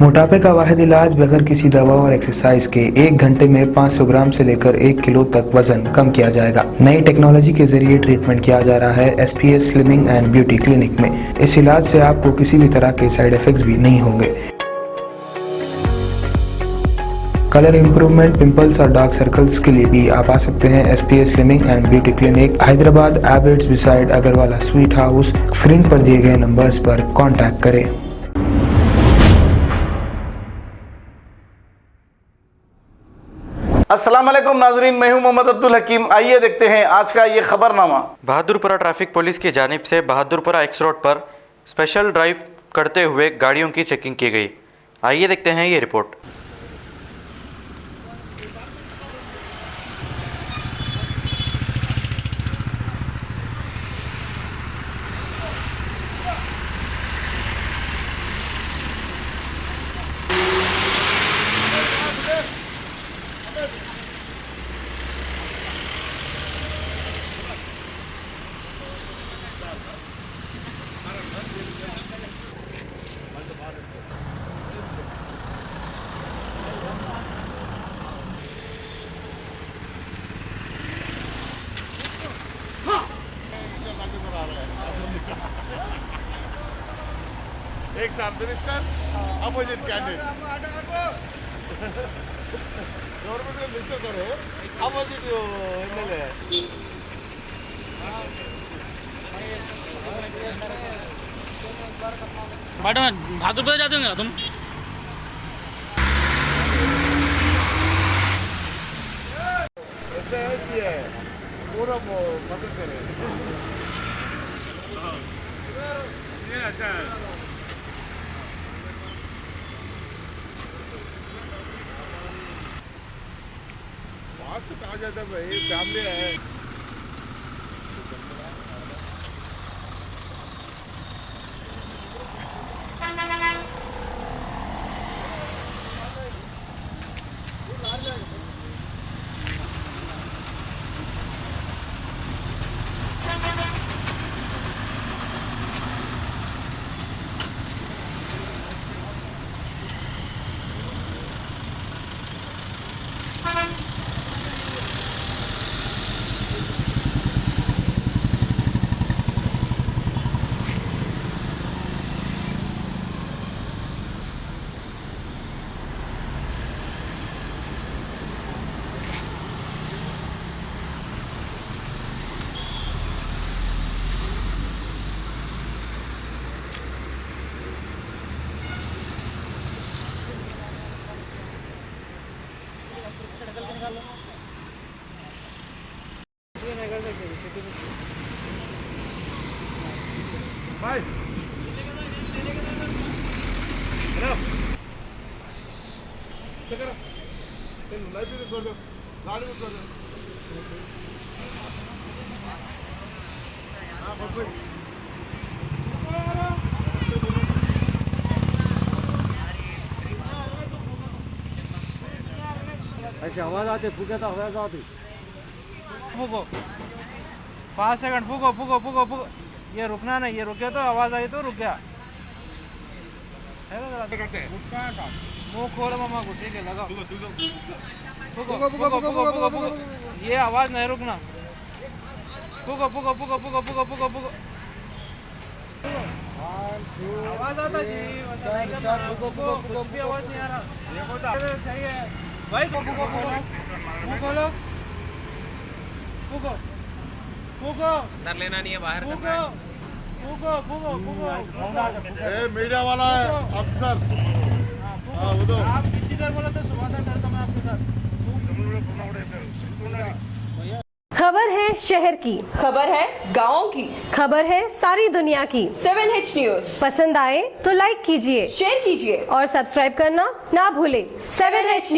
मोटापे का वाहिद इलाज बगैर किसी दवा और एक्सरसाइज के 1 घंटे में 500 ग्राम से लेकर 1 किलो तक वजन कम किया जाएगा। नई टेक्नोलॉजी के जरिए ट्रीटमेंट किया जा रहा है SPS slimming and beauty clinic में। इस इलाज से आपको किसी भी तरह के साइड इफेक्ट्स भी नहीं होंगे। कलर इंप्रूवमेंट, पिंपल्स और डार्क सर्कल्स के लिए भी आप आ सकते हैं SPS slimming and beauty clinic, Hyderabad, Abids beside Agarwala sweet house. Screen पर दिए गए नंबर्स पर कॉन्टैक्ट करें। अस्सलाम वालेकुम नाजरीन, मैं हूं मोहम्मद अब्दुल हकीम। आइए देखते हैं आज का ये खबरनामा। बहादुरपुरा ट्रैफिक पुलिस की जानिब से बहादुरपुरा एक्स रोड पर स्पेशल ड्राइव करते हुए गाड़ियों की चेकिंग की गई। आइए देखते हैं ये रिपोर्ट। एक साथ मिनिस्टर अपोजिट कैंडिडेट गवर्नमेंट में मिनिस्टर करे अपोजिट एमएलए मैडम बहादुरपुर जाते होंगे तुम? ऐसे है पूरा मदद करे ये अच्छा है। फास्ट कहा जाता है भाई, फैमिली है। भाई हेलो क्या कर लाइब्रेरी छोड़ दो, गाड़ी में छोड़ दो। हाँ बहुत ऐसे आवाज आती फूके तो आवाज आती। फूको 5 सेकंड, फूको फूको फूको फूको। ये रुकना नहीं, ये रुके तो आवाज आई तो रुक गया है ना। मुंह खोलो मामा को, ठीक है लगाओ। फूको फूको फूको फूको फूको, ये आवाज नहीं रुकना। फूको फूको फूको फूको फूको फूको फूको। आवाज आता जी, कुछ भी आवाज नहीं आ रहा। ये बहुत चाहिए भाई। फूको फूको मुंह खोलो, फूको फूको। अंदर लेना नहीं है, बाहर करना है। फूको फूको फूको। ए मीडिया वाला है अफसर। हाँ वो तो आप कितनी देर बोले तो समाधान करता मैं आपके साथ। खबर है शहर की, खबर है गाँव की, खबर है सारी दुनिया की। 7H न्यूज पसंद आए तो लाइक कीजिए, शेयर कीजिए और सब्सक्राइब करना ना भूलें। 7H news.